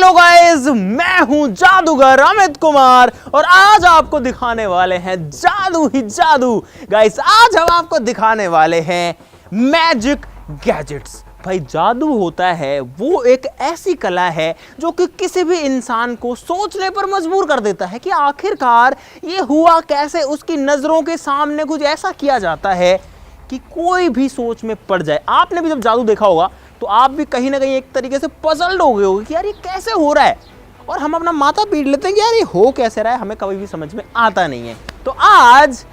Hello guys, मैं हूं जादूगर अमित कुमार और आज आपको दिखाने वाले हैं जादू ही जादू। गाइस आज हम आपको दिखाने वाले हैं मैजिक गैजेट्स। भाई जादू होता है वो एक ऐसी कला है जो कि किसी भी इंसान को सोचने पर मजबूर कर देता है कि आखिरकार ये हुआ कैसे। उसकी नजरों के सामने कुछ ऐसा किया जाता है कि कोई भी सोच में पड़ जाए। आपने भी जब जादू देखा होगा तो आप भी कहीं ना कहीं एक तरीके से पजल्ड हो गए होगे कि यार ये कैसे हो रहा है, और हम अपना माथा पीट लेते हैं कि यार ये हो कैसे रहा है, हमें कभी भी समझ में आता नहीं है। तो आज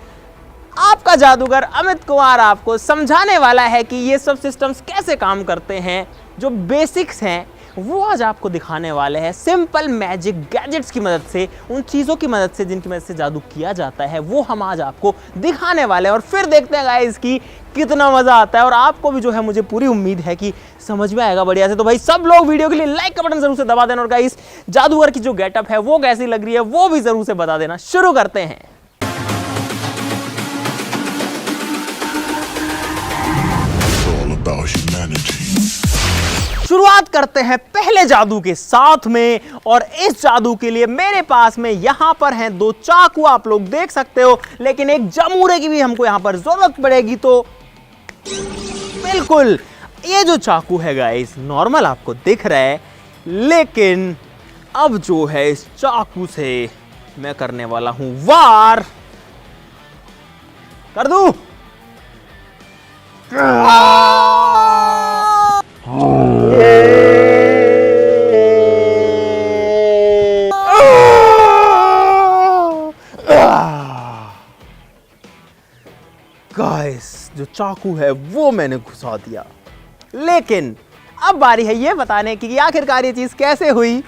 आपका जादूगर अमित कुमार आपको समझाने वाला है कि ये सब सिस्टम्स कैसे काम करते हैं। जो बेसिक्स हैं वो आज आपको दिखाने वाले हैं सिंपल मैजिक गैजेट्स की मदद से, उन चीज़ों की मदद से जिनकी मदद से जादू किया जाता है, वो हम आज आपको दिखाने वाले हैं। और फिर देखते हैं गाइस कि कितना मज़ा आता है। और आपको भी जो है, मुझे पूरी उम्मीद है कि समझ में आएगा बढ़िया से। तो भाई सब लोग वीडियो के लिए लाइक का बटन जरूर से दबा देना, और गाइस जादूगर की जो गेटअप है वो कैसी लग रही है वो भी जरूर से बता देना। शुरू करते हैं। शुरुआत करते हैं पहले जादू के साथ में, और इस जादू के लिए मेरे पास में यहां पर हैं दो चाकू, आप लोग देख सकते हो, लेकिन एक जमूरे की भी हमको यहां पर जरूरत पड़ेगी। तो बिल्कुल ये जो चाकू है गाइस नॉर्मल आपको दिख रहा है, लेकिन अब जो है इस चाकू से मैं करने वाला हूं वार। कर दूं? गाइस जो चाकू है वो मैंने घुसा दिया, लेकिन अब बारी है ये बताने की कि आखिरकार ये चीज कैसे हुई।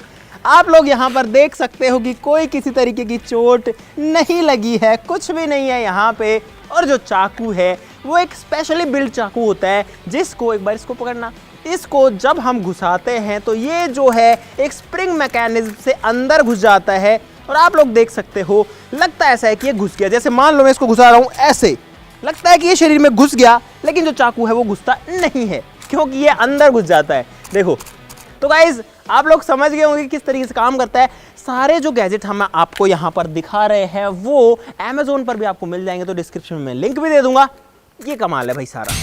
आप लोग यहाँ पर देख सकते हो कि कोई किसी तरीके की चोट नहीं लगी है, कुछ भी नहीं है यहाँ पे। और जो चाकू है वो एक स्पेशली बिल्ड चाकू होता है, जिसको एक बार इसको पकड़ना, इसको जब हम घुसाते हैं तो ये जो है एक स्प्रिंग मैकेनिज्म से अंदर घुस जाता है। और आप लोग देख सकते हो लगता ऐसा है कि ये घुस गया। जैसे मान लो मैं इसको घुसा रहा हूँ, ऐसे लगता है कि ये शरीर में घुस गया, लेकिन जो चाकू है वो घुसता नहीं है क्योंकि ये अंदर घुस जाता है। देखो तो गाइज आप लोग समझ गए होंगे किस तरीके से काम करता है। सारे जो गैजेट हम आपको यहाँ पर दिखा रहे हैं वो Amazon पर भी आपको मिल जाएंगे, तो डिस्क्रिप्शन में लिंक भी दे दूंगा। ये कमाल है भाई सारा।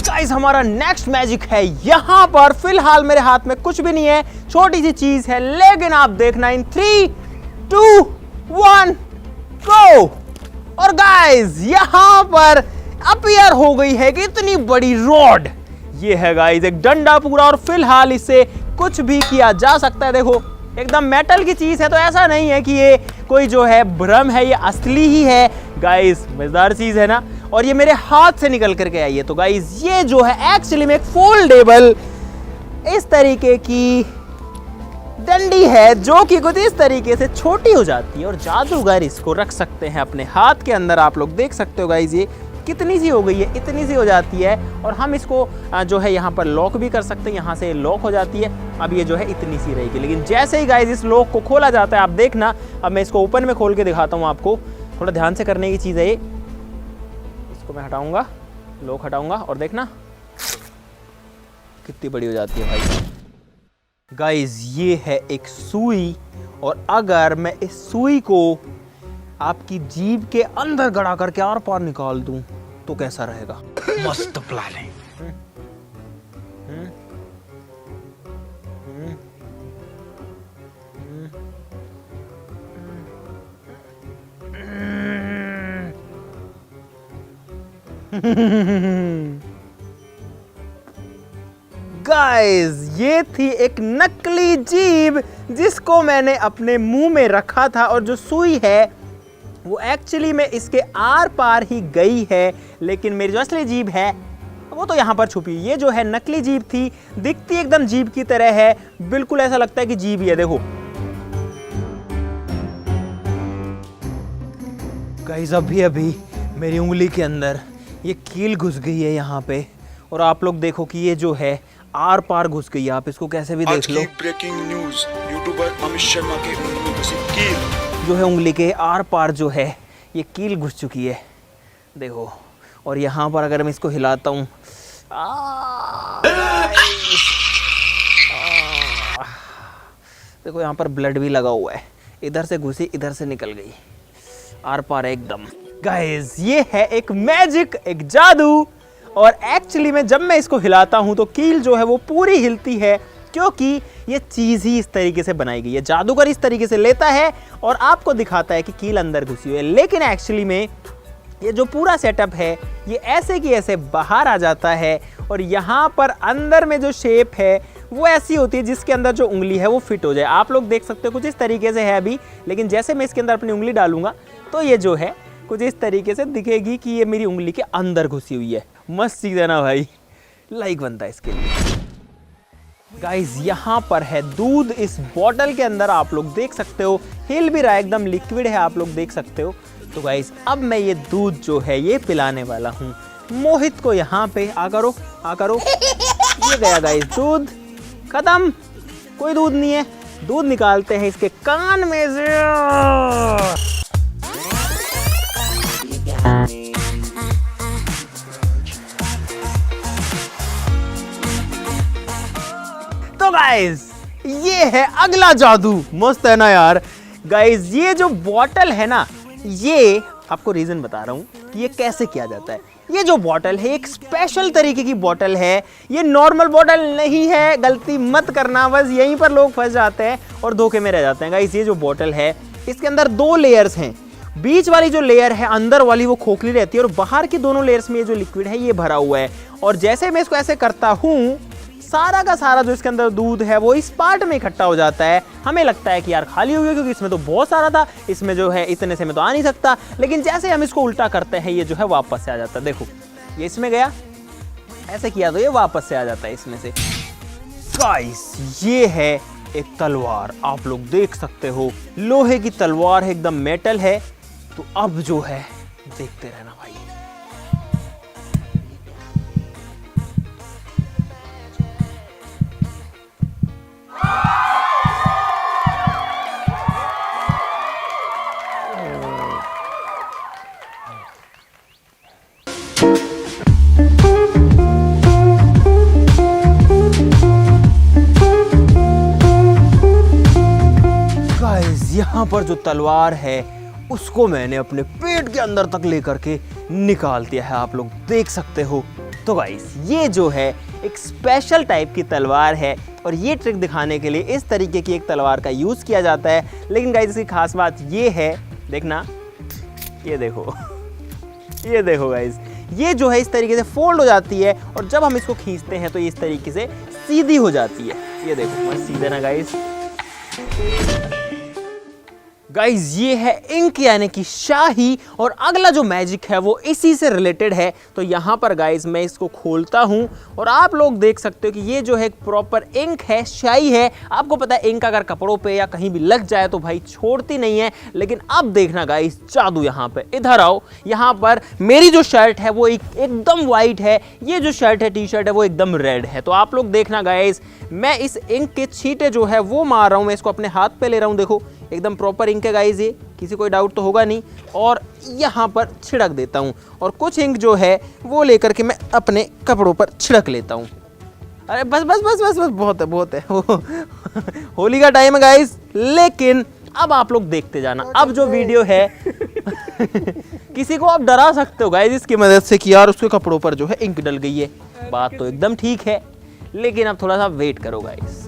गाइस हमारा नेक्स्ट मैजिक है यहाँ पर। फिलहाल मेरे हाथ में कुछ भी नहीं है, छोटी सी चीज है, लेकिन आप देखना इन 3, 2, 1 गो। और गाइस यहाँ पर अपीयर हो गई है कि इतनी बड़ी रॉड। ये है गाइस एक डंडा पूरा, और फिलहाल इससे कुछ भी किया जा सकता है। देखो एकदम मेटल की चीज है, तो ऐसा नहीं है कि ये कोई जो है भ्रम है, ये असली ही है गाइस। मजेदार चीज है ना। और ये मेरे हाथ से निकल करके आई है। तो गाइस ये जो है एक्चुअली में एक फोल्डेबल इस तरीके की डंडी है, जो कि कुछ इस तरीके से छोटी हो जाती है, और जादूगर इसको रख सकते हैं अपने हाथ के अंदर। आप लोग देख सकते हो गाइस ये कितनी सी हो गई है, इतनी सी हो जाती है। और हम इसको जो है यहाँ पर लॉक भी कर सकते हैं, यहाँ से लॉक हो जाती है। अब ये जो है इतनी सी रहेगी, लेकिन जैसे ही गाइस इस लॉक को खोला जाता है, आप देखना। अब मैं इसको ओपन में खोल के दिखाता हूँ आपको, थोड़ा ध्यान से करने की चीज़ है ये। इसको मैं हटाऊंगा, लॉक हटाऊंगा, और देखना कितनी बड़ी हो जाती है भाई। गाइस ये है एक सुई, और अगर मैं इस सुई को आपकी जीभ के अंदर गड़ा करके आर पार निकाल दूं तो कैसा रहेगा? मस्त प्लान है। गाइस ये थी एक नकली जीभ जिसको मैंने अपने मुंह में रखा था, और जो सुई है वो एक्चुअली में इसके आर पार ही गई है, लेकिन मेरी जो असली जीभ है वो तो यहाँ पर छुपी। ये जो है नकली जीभ थी, दिखती एकदम जीभ की तरह है, बिल्कुल ऐसा लगता है कि जीभ ही है। देखो गाइस अभी अभी मेरी उंगली के अंदर ये कील घुस गई है यहाँ पे, और आप लोग देखो कि ये जो है आर पार घुस गई। आप इसको कैसे भी देख लो। Breaking news, YouTuber Amit Sharma के उंगली में घुसी कील जो है उंगली के आर पार जो है ये कील घुस चुकी है, देखो। और यहाँ पर अगर मैं इसको हिलाता हूँ, देखो यहाँ पर ब्लड भी लगा हुआ है, इधर से घुसी इधर से निकल गई, आर पार है एकदम। गाइस ये है एक मैजिक, एक जादू। और एक्चुअली में जब मैं इसको हिलाता हूँ तो कील जो है वो पूरी हिलती है, क्योंकि ये चीज़ ही इस तरीके से बनाई गई है। जादूगर इस तरीके से लेता है और आपको दिखाता है कि कील अंदर घुसी हुई है, लेकिन एक्चुअली में ये जो पूरा सेटअप है ये ऐसे की ऐसे बाहर आ जाता है। और यहाँ पर अंदर में जो शेप है वो ऐसी होती है जिसके अंदर जो उंगली है वो फिट हो जाए। आप लोग देख सकते हो कुछ इस तरीके से है अभी, लेकिन जैसे मैं इसके अंदर अपनी उंगली डालूंगा तो ये जो है कुछ इस तरीके से दिखेगी कि ये मेरी उंगली के अंदर घुसी हुई है। मस्त चीज़ है ना भाई, लाइक बनता है इसके लिए। गाइस यहाँ पर है दूध इस बॉटल के अंदर, आप लोग देख सकते हो, हिल भी रहा है, एकदम लिक्विड है, आप लोग देख सकते हो। तो गाइस अब मैं ये दूध जो है ये पिलाने वाला हूँ मोहित को। यहाँ पे आ करो, आ करो। ये गया गाइस दूध, खत्म, कोई दूध नहीं है। दूध निकालते हैं इसके कान में से। तो गाइस ये है अगला जादू, मस्त है ना यार। गाइस ये जो बॉटल है ना, ये आपको रीजन बता रहा हूँ कि ये कैसे किया जाता है। ये जो बॉटल है एक स्पेशल तरीके की बॉटल है, ये नॉर्मल बॉटल नहीं है, गलती मत करना, बस यहीं पर लोग फंस जाते हैं और धोखे में रह जाते हैं। गाइस ये जो बॉटल है इसके अंदर 2 लेयर्स हैं। बीच वाली जो लेयर है अंदर वाली वो खोखली रहती है और बाहर की दोनों लेयर्स में ये जो लिक्विड है ये भरा हुआ है। और जैसे मैं इसको ऐसे करता हूँ सारा का सारा जो इसके अंदर दूध है वो इस पार्ट में इकट्ठा हो जाता है। हमें लगता है कि यार खाली हो गया क्योंकि इसमें तो बहुत सारा था, इसमें जो है इतने से में तो आ नहीं सकता, लेकिन जैसे हम इसको उल्टा करते हैं ये जो है वापस से आ जाता है। देखो ये इसमें गया, ऐसे किया तो ये वापस से आ जाता है इसमें से। गाइस ये है एक तलवार, आप लोग देख सकते हो, लोहे की तलवार है, एकदम मेटल है। तो अब जो है देखते रहना भाई। यहाँ पर जो तलवार है उसको मैंने अपने पेट के अंदर तक लेकर के निकाल दिया है, आप लोग देख सकते हो। तो गाइस ये जो है एक स्पेशल टाइप की तलवार है और ये ट्रिक दिखाने के लिए इस तरीके की एक तलवार का यूज़ किया जाता है। लेकिन गाइस इसकी खास बात ये है, देखना, ये देखो ये देखो गाइस, ये जो है इस तरीके से फोल्ड हो जाती है और जब हम इसको खींचते हैं तो ये इस तरीके से सीधी हो जाती है। ये देखो मस्त सीधे ना गाइस। गाइज ये है इंक यानी कि शाही, और अगला जो मैजिक है वो इसी से रिलेटेड है। तो यहाँ पर गाइज मैं इसको खोलता हूँ और आप लोग देख सकते हो कि ये जो है एक प्रॉपर इंक है, शाही है। आपको पता है इंक अगर कपड़ों पे या कहीं भी लग जाए तो भाई छोड़ती नहीं है। लेकिन अब देखना गाइज जादू, यहाँ पे इधर आओ। यहाँ पर मेरी जो शर्ट है वो एकदम वाइट है, ये जो शर्ट है, टी शर्ट है वो एकदम रेड है। तो आप लोग देखना गाइज, मैं इस इंक के छींटे जो है वो मार रहा हूँ, मैं इसको अपने हाथ पे ले रहा हूँ। देखो एकदम प्रॉपर इंक है गाइज, ये किसी कोई डाउट तो होगा नहीं। और यहाँ पर छिड़क देता हूँ और कुछ इंक जो है वो लेकर के मैं अपने कपड़ों पर छिड़क लेता हूँ। अरे बस बस बस बस बस बहुत है, बहुत है। होली का टाइम है गाइज। लेकिन अब आप लोग देखते जाना, अब जो वीडियो है किसी को आप डरा सकते हो गाइज इसकी मदद से कि यार उसके कपड़ों पर जो है इंक डल गई है। बात तो एकदम ठीक है, लेकिन अब थोड़ा सा वेट करो गाइज।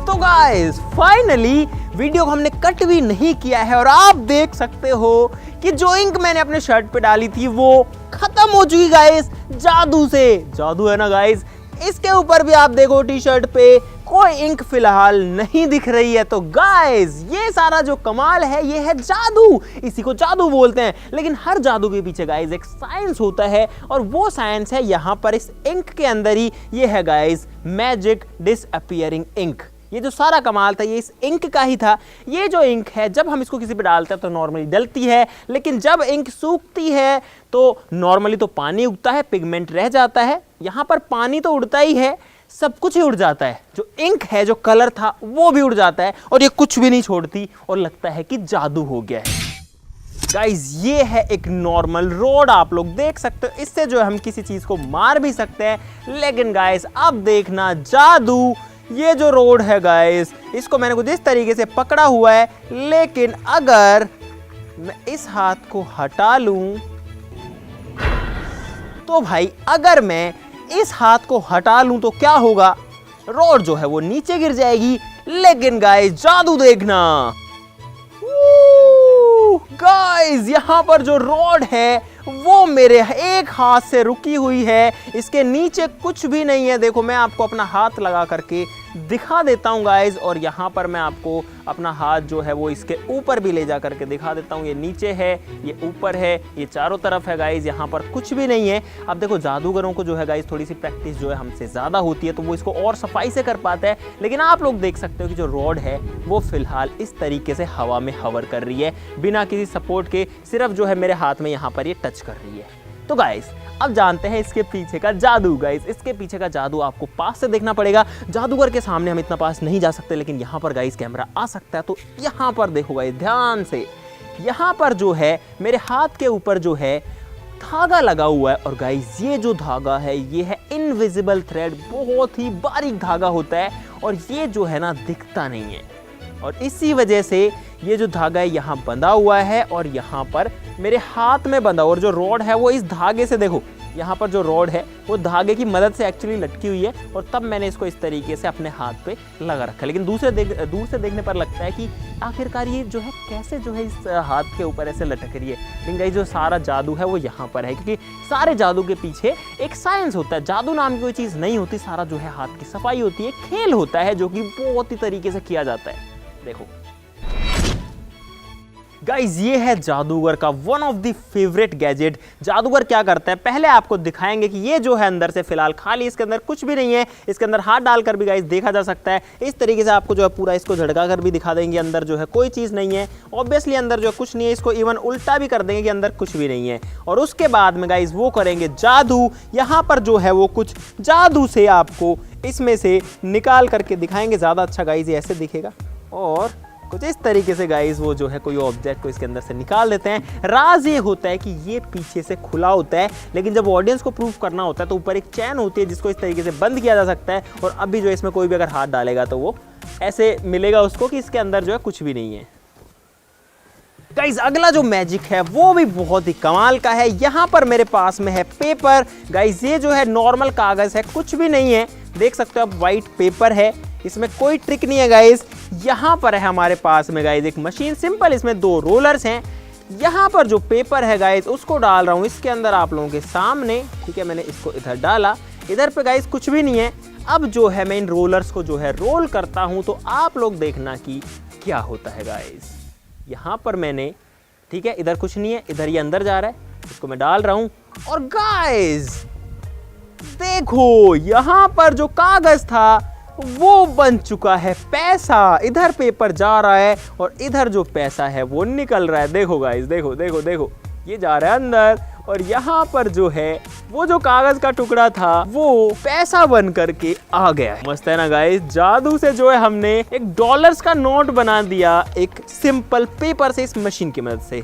तो गाइस फाइनली वीडियो को हमने कट भी नहीं किया है और आप देख सकते हो कि जो इंक मैंने अपने शर्ट पे डाली थी वो खत्म हो चुकी गाइस, जादू से। जादू है ना गाइस। इसके ऊपर भी आप देखो टी शर्ट पे कोई इंक फिलहाल नहीं दिख रही है। तो गाइस ये सारा जो कमाल है ये है जादू, इसी को जादू बोलते हैं। लेकिन हर जादू के पीछे गाइस एक साइंस होता है और वो साइंस है यहाँ पर इस इंक के अंदर ही। ये है गाइस मैजिक डिसअपीयरिंग इंक। ये जो सारा कमाल था ये इस इंक का ही था। ये जो इंक है जब हम इसको किसी पे डालते हैं तो नॉर्मली डलती है, लेकिन जब इंक सूखती है तो नॉर्मली तो पानी उगता है, पिगमेंट रह जाता है। यहाँ पर पानी तो उड़ता ही है, सब कुछ ही उड़ जाता है, जो इंक है, जो कलर था वो भी उड़ जाता है और ये कुछ भी नहीं छोड़ती और लगता है कि जादू हो गया है। गाइस ये है एक नॉर्मल रोड, आप लोग देख सकते हो, इससे जो है हम किसी चीज को मार भी सकते हैं। लेकिन गाइस अब देखना जादू, ये जो रोड है गाइस, इसको मैंने कुछ इस तरीके से पकड़ा हुआ है, लेकिन अगर मैं इस हाथ को हटा लूं तो भाई, अगर मैं इस हाथ को हटा लूं तो क्या होगा, रोड जो है वो नीचे गिर जाएगी। लेकिन गाइस जादू देखना, गाइस यहां पर जो रोड है वो मेरे एक हाथ से रुकी हुई है, इसके नीचे कुछ भी नहीं है। देखो मैं आपको अपना हाथ लगा करके दिखा देता हूं गाइस, और यहां पर मैं आपको अपना हाथ जो है वो इसके ऊपर भी ले जा करके दिखा देता हूं। ये नीचे है, ये ऊपर है, ये चारों तरफ है गाइस, यहां पर कुछ भी नहीं है। अब देखो जादूगरों को जो है गाइस थोड़ी सी प्रैक्टिस जो है हमसे ज्यादा होती है, तो वो इसको और सफाई से कर पाता है। लेकिन आप लोग देख सकते हो कि जो रॉड है वो फिलहाल इस तरीके से हवा में हवर कर रही है, बिना किसी सपोर्ट के, सिर्फ जो है मेरे हाथ में यहाँ पर ये टच कर रही है। तो गाइस अब जानते हैं इसके पीछे का जादू। गाइस इसके पीछे का जादू आपको पास से देखना पड़ेगा, जादूगर के सामने हम इतना पास नहीं जा सकते, लेकिन यहाँ पर गाइस कैमरा आ सकता है। तो यहाँ पर देखो गाइस ध्यान से, यहाँ पर जो है मेरे हाथ के ऊपर जो है धागा लगा हुआ है, और गाइस ये जो धागा है ये है इनविजिबल थ्रेड, बहुत ही बारीक धागा होता है, और ये जो है ना दिखता नहीं है, और इसी वजह से ये जो धागा है यहाँ बंधा हुआ है और यहाँ पर मेरे हाथ में बंधा, और जो रॉड है वो इस धागे से, देखो यहाँ पर जो रॉड है वो धागे की मदद से एक्चुअली लटकी हुई है, और तब मैंने इसको इस तरीके से अपने हाथ पे लगा रखा। लेकिन दूर से देखने पर लगता है कि आखिरकार ये जो है कैसे जो है इस हाथ के ऊपर ऐसे लटक रही है। लेकिन गाइस जो सारा जादू है वो यहाँ पर है, क्योंकि सारे जादू के पीछे एक साइंस होता है। जादू नाम की कोई चीज़ नहीं होती, सारा जो है हाथ की सफाई होती है, खेल होता है जो कि बहुत ही तरीके से किया जाता है। देखो गाइस ये है जादूगर का one of the favourite gadget. जादूगर क्या करता है, पहले आपको दिखाएंगे कि ये जो है अंदर से फिलहाल खाली, इसके अंदर कुछ भी नहीं है, इसके अंदर हाथ डालकर भी गाइस देखा जा सकता है। इस तरीके से आपको जो है पूरा इसको झटका कर भी दिखा देंगे, अंदर जो है कोई चीज़ नहीं है, ऑब्वियसली अंदर जो है कुछ नहीं है। इसको इवन उल्टा भी कर देंगे कि अंदर कुछ भी नहीं है, और उसके बाद में गाइस वो करेंगे जादू। यहाँ पर जो है वो कुछ जादू से आपको इसमें से निकाल करके दिखाएंगे, ज़्यादा अच्छा गाइस ये ऐसे दिखेगा, और कुछ इस तरीके से गाइस वो जो है कोई ऑब्जेक्ट को इसके अंदर से निकाल देते हैं। राज ये होता है कि ये पीछे से खुला होता है, लेकिन जब ऑडियंस को प्रूफ करना होता है तो ऊपर एक चैन होती है जिसको इस तरीके से बंद किया जा सकता है, और अभी जो इसमें कोई भी अगर हाथ डालेगा तो वो ऐसे मिलेगा उसको कि इसके अंदर जो है कुछ भी नहीं है। गाइस अगला जो मैजिक है वो भी बहुत ही कमाल का है। यहाँ पर मेरे पास में है पेपर। गाइस ये जो है नॉर्मल कागज है, कुछ भी नहीं है, देख सकते हो आप, वाइट पेपर है, इसमें कोई ट्रिक नहीं है गाइस। यहाँ पर है हमारे पास में गाइस एक मशीन, सिंपल, इसमें 2 रोलर्स हैं। यहाँ पर जो पेपर है गाइस उसको डाल रहा हूँ इसके अंदर आप लोगों के सामने, ठीक है। मैंने इसको इधर डाला, इधर पे गाइस कुछ भी नहीं है। अब जो है मैं इन रोलर्स को जो है रोल करता हूँ, तो आप लोग देखना कि क्या होता है गाइस। यहाँ पर मैंने, ठीक है, इधर कुछ नहीं है, इधर ये अंदर जा रहा है, इसको मैं डाल रहा हूँ, और गाइस देखो यहाँ पर जो कागज था वो बन चुका है पैसा। इधर पेपर जा रहा है और इधर जो पैसा है वो निकल रहा है। देखो गाइस, देखो देखो देखो, ये जा रहा है अंदर, और यहाँ पर जो है वो जो कागज का टुकड़ा था वो पैसा बन करके आ गया है। मस्त है ना गाइस, जादू से जो है हमने एक डॉलर्स का नोट बना दिया एक सिंपल पेपर से, इस मशीन की मदद से।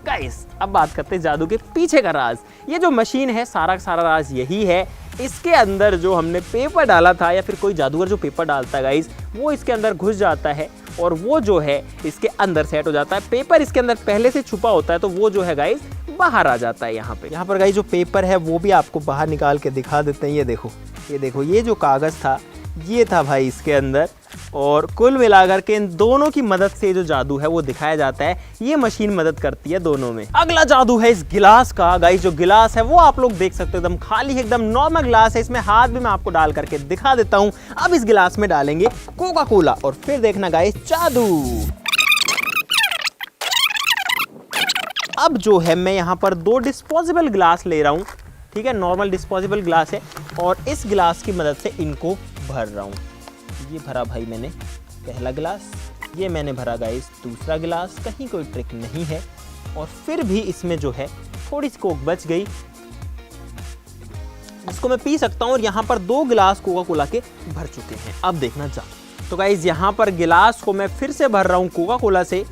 गाइस अब बात करते हैं जादू के पीछे का राज। ये जो मशीन है सारा का सारा राज यही है, इसके अंदर जो हमने पेपर डाला था, या फिर कोई जादूगर जो पेपर डालता है गाइस वो इसके अंदर घुस जाता है, और वो जो है इसके अंदर सेट हो जाता है। पेपर इसके अंदर पहले से छुपा होता है, तो वो जो है गाइस बाहर आ जाता है। यहाँ पर गाइस जो पेपर है वो भी आपको बाहर निकाल के दिखा देते हैं। ये देखो, ये देखो, ये जो कागज था ये था भाई इसके अंदर, और कुल मिलाकर के इन दोनों की मदद से जो जादू है वो दिखाया जाता है। ये मशीन मदद करती है दोनों में। अगला जादू है इस गिलास का। गाइस जो गिलास है वो आप लोग देख सकते हो एकदम खाली है, एकदम नॉर्मल गिलास है। इसमें हाथ भी मैं आपको डाल करके दिखा देता हूं। अब इस गिलास में डालेंगे कोका कोला, और फिर देखना गाइस जादू। अब जो है मैं यहाँ पर 2 डिस्पोजेबल गिलास ले रहा हूँ, ठीक है, नॉर्मल डिस्पोजेबल गिलास है, और इस गिलास की मदद से इनको भर रहा हूँ। ये भरा भाई मैंने पहला गिलास, ये मैंने भरा गाइस दूसरा गिलास। कहीं कोई ट्रिक नहीं है, और फिर भी इसमें जो है थोड़ी सी कोक बच गई। जिसको मैं पी सकता हूँ और यहाँ पर 2 गिलास कोका कोला के भर चुके हैं। अब देखना जादू। तो गाइज यहाँ पर गिलास को मैं फिर से भर रहा हूँ कोका कोला से।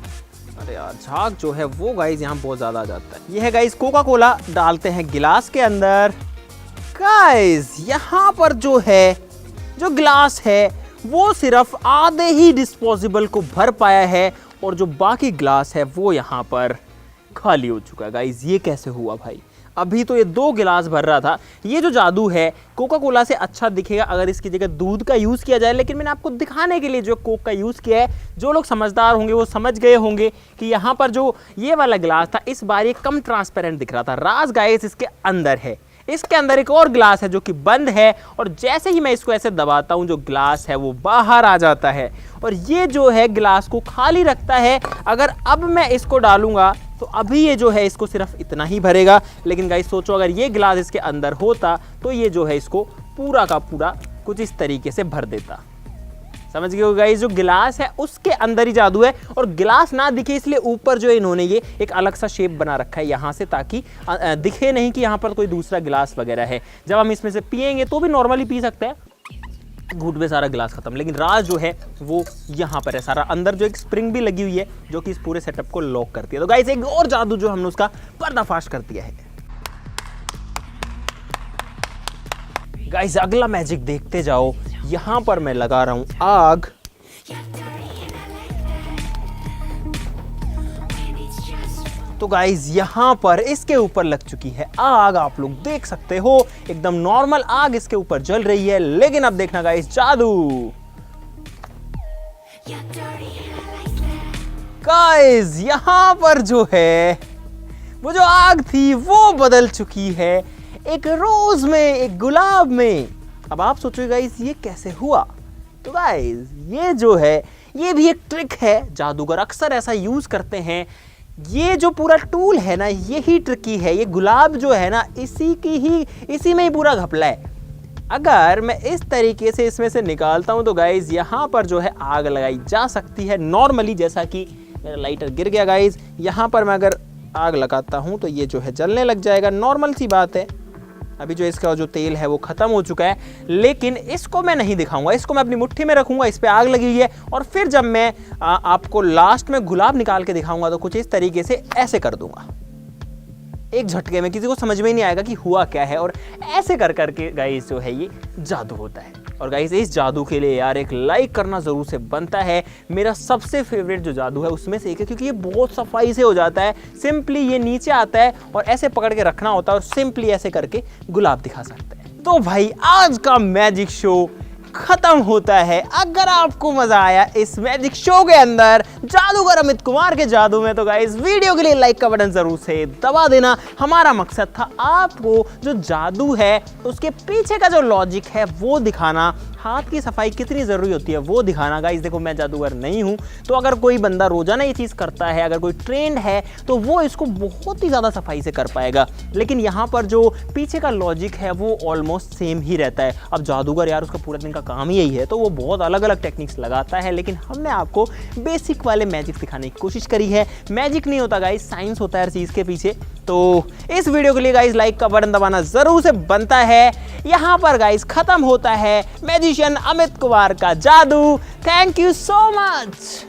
अरे यार झाग जो है वो गाइज यहाँ बहुत ज्यादा आ जाता है। ये है गाइज कोका कोला, डालते हैं गिलास के अंदर। गाइज यहाँ पर जो है जो गिलास है वो सिर्फ आधे ही डिस्पोजेबल को भर पाया है और जो बाकी गिलास है वो यहाँ पर खाली हो चुका है। गाइज ये कैसे हुआ भाई? अभी तो ये 2 गिलास भर रहा था। ये जो जादू है कोका कोला से अच्छा दिखेगा अगर इसकी जगह दूध का यूज़ किया जाए, लेकिन मैंने आपको दिखाने के लिए जो कोक का यूज़ किया है, जो लोग समझदार होंगे वो समझ गए होंगे कि यहाँ पर जो ये वाला गिलास था इस बार ये कम ट्रांसपेरेंट दिख रहा था। राज गाइस इसके अंदर है, इसके अंदर एक और गिलास है जो कि बंद है और जैसे ही मैं इसको ऐसे दबाता हूँ जो गिलास है वो बाहर आ जाता है और ये जो है गिलास को खाली रखता है। अगर अब मैं इसको डालूंगा तो अभी ये जो है इसको सिर्फ इतना ही भरेगा, लेकिन गाइस सोचो अगर ये गिलास इसके अंदर होता तो ये जो है इसको पूरा का पूरा कुछ इस तरीके से भर देता। समझ गए हो गाइस? जो गिलास है उसके अंदर ही जादू है और गिलास ना दिखे इसलिए ऊपर जो इन्होंने ये एक अलग सा शेप बना रखा है यहाँ से, ताकि दिखे नहीं कि यहाँ पर कोई दूसरा गिलास वगैरह है। जब हम इसमें से पिएंगे तो भी नॉर्मली पी सकते हैं, घूट में सारा गिलास खत्म, लेकिन राज जो है वो यहाँ पर है सारा। अंदर जो एक स्प्रिंग भी लगी हुई है जो कि इस पूरे सेटअप को लॉक करती है। तो गाइस एक और जादू जो हमने उसका पर्दाफाश कर दिया है। गाइस अगला मैजिक देखते जाओ। यहां पर मैं लगा रहा हूं आग। तो गाइस यहां पर इसके ऊपर लग चुकी है आग, आप लोग देख सकते हो एकदम नॉर्मल आग इसके ऊपर जल रही है। लेकिन अब देखना गाइस जादू। गाइस यहां पर जो है वो जो आग थी वो बदल चुकी है एक रोज में, एक गुलाब में। अब आप सोचोगे गाइस ये कैसे हुआ? तो गाइस ये जो है ये भी एक ट्रिक है, जादूगर अक्सर ऐसा यूज करते हैं। ये जो पूरा टूल है ना यही ट्रिकी है। ये गुलाब जो है ना इसी में ही पूरा घपला है। अगर मैं इस तरीके से इसमें से निकालता हूं तो गाइस यहाँ पर जो है आग लगाई जा सकती है नॉर्मली। जैसा कि मेरा लाइटर गिर गया गाइस, यहाँ पर मैं अगर आग लगाता हूं तो ये जो है जलने लग जाएगा, नॉर्मल सी बात है। अभी जो इसका जो तेल है वो खत्म हो चुका है, लेकिन इसको मैं नहीं दिखाऊंगा, इसको मैं अपनी मुट्ठी में रखूंगा। इस पे आग लगी हुई है और फिर जब मैं आपको लास्ट में गुलाब निकाल के दिखाऊंगा तो कुछ इस तरीके से ऐसे कर दूंगा, एक झटके में, किसी को समझ में ही नहीं आएगा कि हुआ क्या है। और ऐसे कर करके गाइस जो है ये जादू होता है। और गाइस इस जादू के लिए यार एक लाइक करना जरूर से बनता है। मेरा सबसे फेवरेट जो जादू है उसमें से एक है, क्योंकि ये बहुत सफाई से हो जाता है। सिंपली ये नीचे आता है और ऐसे पकड़ के रखना होता है और सिंपली ऐसे करके गुलाब दिखा सकते हैं। तो भाई आज का मैजिक शो खत्म होता है। अगर आपको मजा आया इस मैजिक शो के अंदर जादूगर अमित कुमार के जादू में, तो गाइस वीडियो के लिए लाइक का बटन जरूर से दबा देना। हमारा मकसद था आपको जो जादू है उसके पीछे का जो लॉजिक है वो दिखाना, हाथ की सफाई कितनी जरूरी होती है वो दिखाना। गाइस देखो मैं जादूगर नहीं हूं, तो अगर कोई बंदा रोजाना ये चीज करता है, अगर कोई ट्रेंड है तो वो इसको बहुत ही ज्यादा सफाई से कर पाएगा। लेकिन यहाँ पर जो पीछे का लॉजिक है वो ऑलमोस्ट सेम ही रहता है। अब जादूगर यार उसका पूरा दिन का काम ही यही है, तो वो बहुत अलग अलग टेक्निक्स लगाता है, लेकिन हमने आपको बेसिक वाले मैजिक दिखाने की कोशिश करी है। मैजिक नहीं होता गाइस, साइंस होता है हर चीज के पीछे। तो इस वीडियो के लिए गाइस लाइक का बटन दबाना जरूर से बनता है। यहाँ पर गाइस खत्म होता है मैजिशियन अमित कुमार का जादू। Thank you so much.